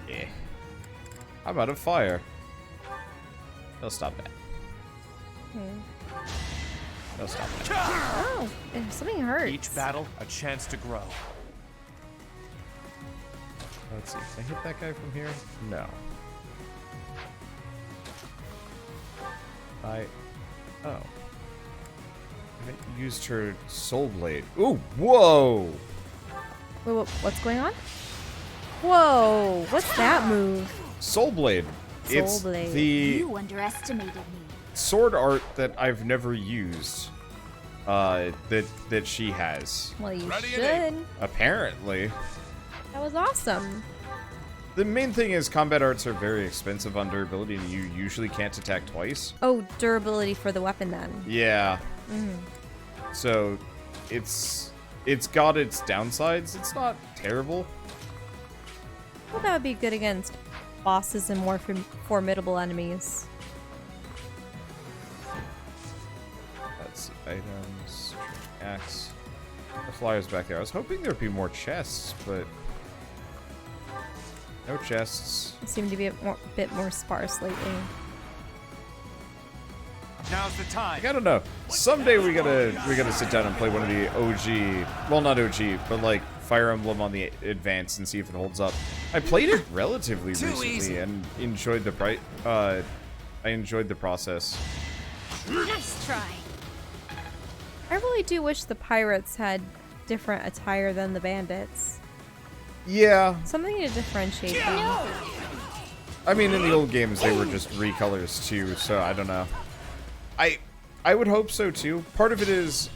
[SPEAKER 2] Yeah. How about a fire? No, stop that. No, stop that.
[SPEAKER 3] Oh, something hurts.
[SPEAKER 9] Each battle, a chance to grow.
[SPEAKER 2] Let's see. Can I hit that guy from here? No. Oh. I used her soul blade. Ooh, whoa!
[SPEAKER 3] Wait, what's going on? Whoa, what's that move?
[SPEAKER 2] Soul blade. It's
[SPEAKER 3] Blade.
[SPEAKER 2] the
[SPEAKER 7] You underestimated me.
[SPEAKER 2] sword art that I've never used. That she has.
[SPEAKER 3] Well, you should.
[SPEAKER 2] Apparently.
[SPEAKER 3] That was awesome.
[SPEAKER 2] The main thing is combat arts are very expensive on durability, and you usually can't attack twice.
[SPEAKER 3] Oh, durability for the weapon then.
[SPEAKER 2] Yeah. So, it's got its downsides. It's not terrible.
[SPEAKER 3] Well, that would be good against bosses and more formidable enemies.
[SPEAKER 2] Let's see. Items. Axe. The flyers back there. I was hoping there'd be more chests, but no chests.
[SPEAKER 3] They seem to be a bit more sparse lately.
[SPEAKER 9] Now's the time.
[SPEAKER 2] Like, I don't know. Someday we gotta sit down and play one of the OG. Well, not OG, but like Fire Emblem on the Advance and see if it holds up. I played it relatively recently and enjoyed the I enjoyed the process.
[SPEAKER 7] Nice try.
[SPEAKER 3] I really do wish the pirates had different attire than the bandits.
[SPEAKER 2] Yeah.
[SPEAKER 3] Something to differentiate them.
[SPEAKER 2] I mean, in the old games, they were just recolors too, so I don't know. I would hope so too. Part of it is,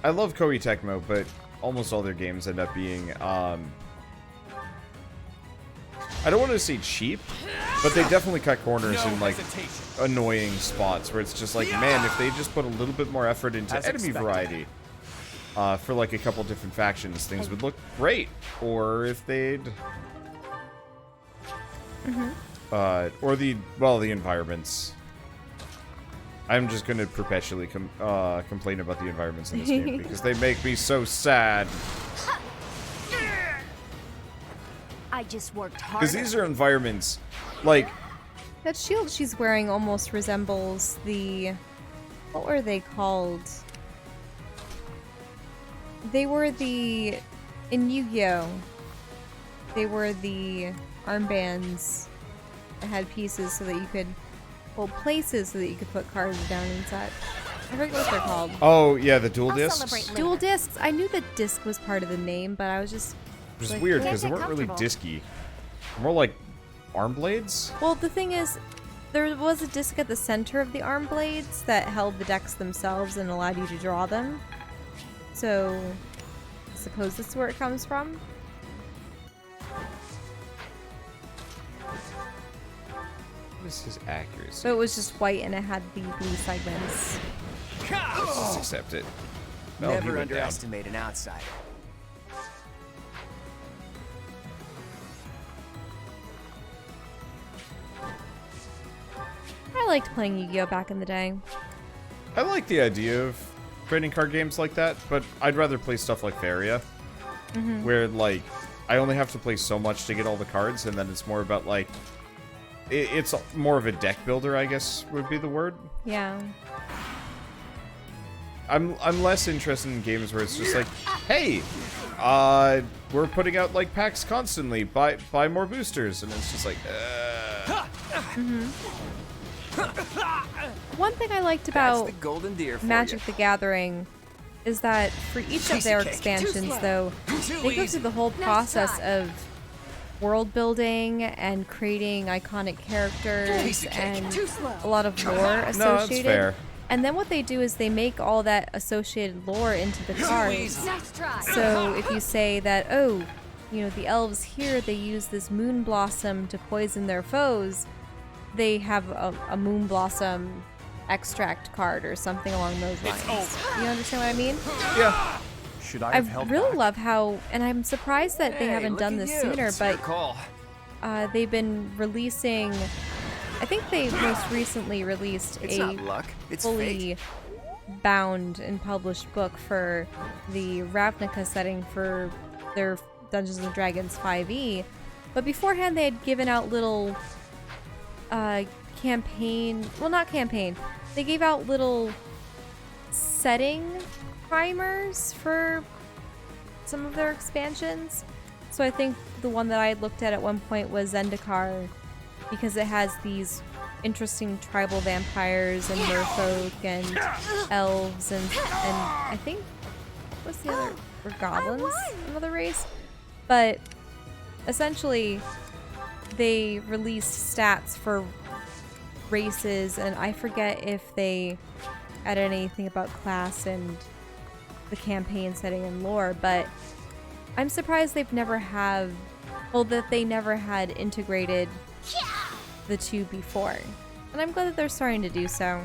[SPEAKER 2] I love Koei Tecmo, but almost all their games end up being, I don't want to say cheap, but they definitely cut corners in like annoying spots where it's just like, man, if they just put a little bit more effort into enemy variety for like a couple different factions, things would look great. Or if they'd, or the environments. I'm just gonna perpetually complain about the environments in this game because they make me so sad.
[SPEAKER 7] I just worked hard.
[SPEAKER 2] Because these are environments, like...
[SPEAKER 3] That shield she's wearing almost resembles the... What were they called? They were the... In Yu-Gi-Oh! They were the armbands that had pieces so that you could... Well, places so that you could put cards down and such. I forget what they're called.
[SPEAKER 2] Oh, yeah, the dual discs?
[SPEAKER 3] Dual discs. I knew that disc was part of the name, but I was just...
[SPEAKER 2] Which is
[SPEAKER 3] like,
[SPEAKER 2] weird, because they weren't really disky. More like arm blades?
[SPEAKER 3] Well, the thing is, there was a disc at the center of the arm blades that held the decks themselves and allowed you to draw them. So, I suppose that's where it comes from.
[SPEAKER 2] What is his accuracy?
[SPEAKER 3] So it was just white and it had the blue segments.
[SPEAKER 2] Let's just accept it. No,
[SPEAKER 5] Never underestimate an outsider.
[SPEAKER 3] I liked playing Yu-Gi-Oh! Back in the day.
[SPEAKER 2] I like the idea of trading card games like that, but I'd rather play stuff like Varia, where, like, I only have to play so much to get all the cards, and then it's more about, like, it's more of a deck builder, I guess, would be the word.
[SPEAKER 3] Yeah.
[SPEAKER 2] I'm less interested in games where it's just like, hey, we're putting out, like, packs constantly, buy more boosters, and it's just like,
[SPEAKER 3] One thing I liked about Magic the Gathering is that for each of their expansions, though, they go through the whole process of world building and creating iconic characters and a lot of lore associated.
[SPEAKER 2] No, that's fair.
[SPEAKER 3] And then what they do is they make all that associated lore into the cards.
[SPEAKER 10] Nice try.
[SPEAKER 3] So if you say that, oh, you know, the elves here, they use this moon blossom to poison their foes, they have a moon blossom extract card or something along those lines. You understand what I mean?
[SPEAKER 2] Yeah.
[SPEAKER 9] Should I
[SPEAKER 3] I
[SPEAKER 9] have held
[SPEAKER 3] really
[SPEAKER 9] back?
[SPEAKER 3] love how, and I'm surprised that they
[SPEAKER 5] Hey,
[SPEAKER 3] haven't
[SPEAKER 5] look
[SPEAKER 3] done
[SPEAKER 5] at
[SPEAKER 3] this
[SPEAKER 5] you.
[SPEAKER 3] sooner,
[SPEAKER 5] It's your
[SPEAKER 3] but
[SPEAKER 5] call.
[SPEAKER 3] they've been releasing, I think they most recently released
[SPEAKER 5] It's
[SPEAKER 3] a
[SPEAKER 5] not luck. It's
[SPEAKER 3] fully
[SPEAKER 5] fate.
[SPEAKER 3] bound and published book for the Ravnica setting for their Dungeons & Dragons 5e. But beforehand they had given out little campaign, well, not campaign, they gave out little setting primers for some of their expansions. So I think the one that I had looked at one point was Zendikar, because it has these interesting tribal vampires and merfolk and elves and I think, what's the other, or goblins, another race. But essentially they released stats for races, and I forget if they added anything about class and the campaign setting and lore, but I'm surprised they've never have, well, that they never had integrated the two before. And I'm glad that they're starting to do so.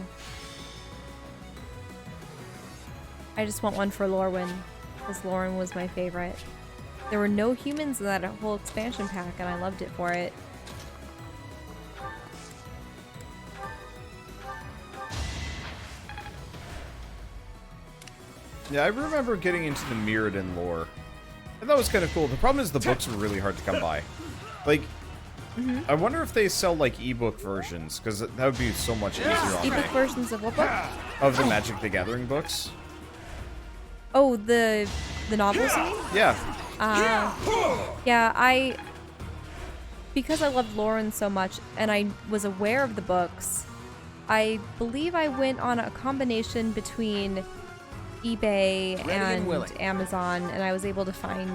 [SPEAKER 3] I just want one for Lorwyn, because Lorwyn was my favorite. There were no humans in that whole expansion pack, and I loved it for it.
[SPEAKER 2] Yeah, I remember getting into the Mirrodin lore. And that was kind of cool. The problem is the books were really hard to come by. Like, I wonder if they sell, like, ebook versions, because that would be so much easier on me.
[SPEAKER 3] Ebook versions of what book?
[SPEAKER 2] Of the Magic the Gathering books.
[SPEAKER 3] Oh, the novels, you mean?
[SPEAKER 2] Yeah.
[SPEAKER 3] Yeah, because I loved Lauren so much and I was aware of the books, I believe I went on a combination between eBay and Amazon, and I was able to find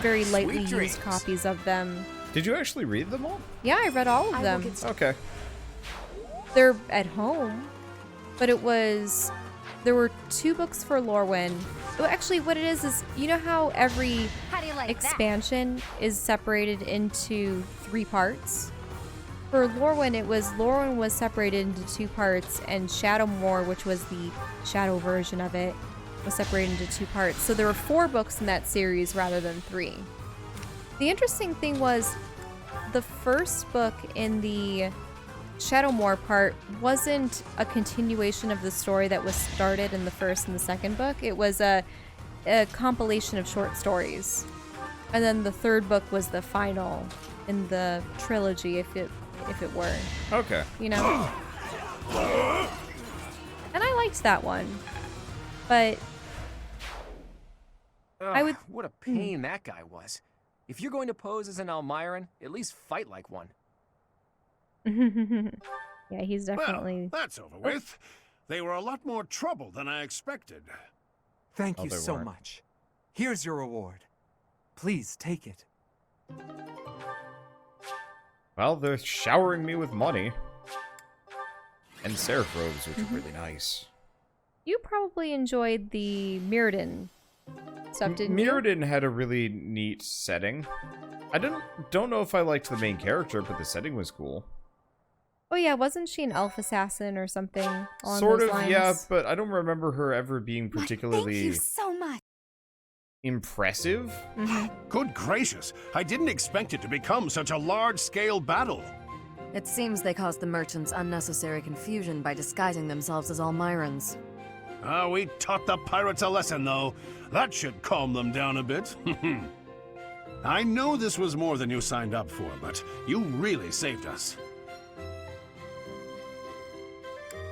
[SPEAKER 3] very lightly used copies of them.
[SPEAKER 2] Did you actually read them all?
[SPEAKER 3] Yeah, I read all of them.
[SPEAKER 2] Okay.
[SPEAKER 3] They're at home, but there were 2 books for Lorwyn. Well, actually, what it is you know how every expansion is separated into 3 parts? For Lorwyn, Lorwyn was separated into 2 parts, and Shadowmoor, which was the shadow version of it, was separated into 2 parts. So there were 4 books in that series rather than 3. The interesting thing was, the first book in the Shadowmoor part wasn't a continuation of the story that was started in the first and the second book. It was a compilation of short stories. And then the third book was the final in the trilogy, if it were.
[SPEAKER 2] Okay.
[SPEAKER 3] You know? And I liked that one. But I would...
[SPEAKER 5] What a pain that guy was. If you're going to pose as an Almiran, at least fight like one.
[SPEAKER 3] Yeah, he's definitely...
[SPEAKER 11] Well, that's over with. They were a lot more trouble than I expected.
[SPEAKER 9] Thank you so much. Here's your reward. Please take it.
[SPEAKER 2] Well, they're showering me with money. And seraph robes, which are really nice.
[SPEAKER 3] You probably enjoyed the Mirrodin stuff, didn't you?
[SPEAKER 2] Mirrodin had a really neat setting. I don't know if I liked the main character, but the setting was cool.
[SPEAKER 3] Oh yeah, wasn't she an elf assassin or something along
[SPEAKER 2] Sort
[SPEAKER 3] those
[SPEAKER 2] of,
[SPEAKER 3] lines?
[SPEAKER 2] yeah, but I don't remember her ever being particularly
[SPEAKER 7] Thank you so much.
[SPEAKER 2] impressive.
[SPEAKER 11] Good gracious, I didn't expect it to become such a large-scale battle.
[SPEAKER 12] It seems they caused the merchants unnecessary confusion by disguising themselves as Almirans.
[SPEAKER 11] We taught the pirates a lesson, though. That should calm them down a bit. I know this was more than you signed up for, but you really saved us.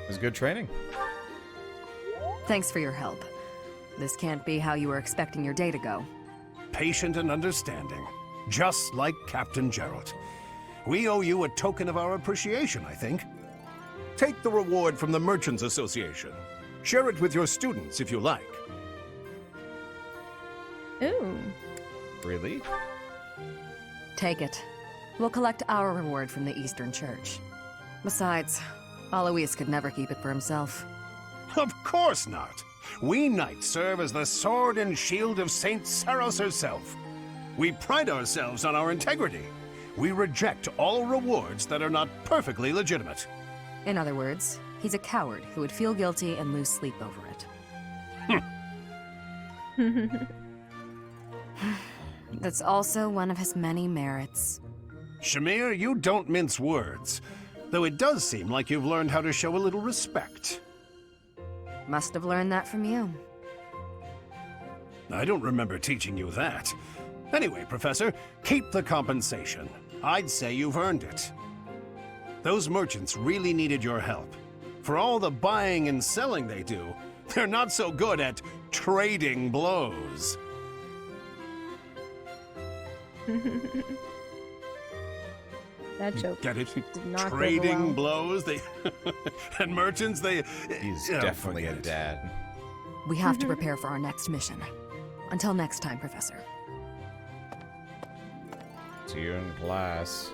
[SPEAKER 2] It was good training.
[SPEAKER 12] Thanks for your help. This can't be how you were expecting your day to go.
[SPEAKER 11] Patient and understanding, just like Captain Gerald. We owe you a token of our appreciation, I think. Take the reward from the Merchants Association. Share it with your students if you like.
[SPEAKER 3] Ooh.
[SPEAKER 2] Really?
[SPEAKER 12] Take it. We'll collect our reward from the Eastern Church. Besides, Alois could never keep it for himself.
[SPEAKER 11] Of course not. We knights serve as the sword and shield of Saint Seiros herself. We pride ourselves on our integrity. We reject all rewards that are not perfectly legitimate.
[SPEAKER 12] In other words, he's a coward who would feel guilty and lose sleep over it. That's also one of his many merits.
[SPEAKER 11] Shamir, you don't mince words. Though it does seem like you've learned how to show a little respect.
[SPEAKER 12] Must have learned that from you.
[SPEAKER 11] I don't remember teaching you that. Anyway, Professor, keep the compensation. I'd say you've earned it. Those merchants really needed your help. For all the buying and selling they do, they're not so good at trading blows.
[SPEAKER 3] That joke.
[SPEAKER 11] Get it?
[SPEAKER 3] Did not go
[SPEAKER 11] Trading
[SPEAKER 3] well.
[SPEAKER 11] blows, they and merchants, they.
[SPEAKER 2] He's
[SPEAKER 11] Oh,
[SPEAKER 2] definitely a
[SPEAKER 11] forget it.
[SPEAKER 2] dad.
[SPEAKER 12] We have to prepare for our next mission. Until next time, Professor.
[SPEAKER 2] See you in class.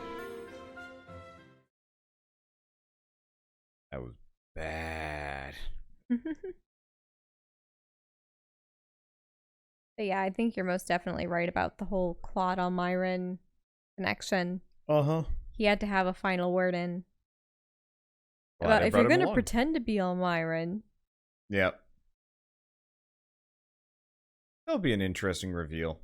[SPEAKER 2] That was bad.
[SPEAKER 3] But yeah, I think you're most definitely right about the whole Claude Almiron connection.
[SPEAKER 2] Uh-huh.
[SPEAKER 3] He had to have a final word in.
[SPEAKER 2] Glad I
[SPEAKER 3] About if
[SPEAKER 2] brought
[SPEAKER 3] you're
[SPEAKER 2] him
[SPEAKER 3] going to
[SPEAKER 2] along.
[SPEAKER 3] pretend to be Almiron.
[SPEAKER 2] Yep. That'll be an interesting reveal.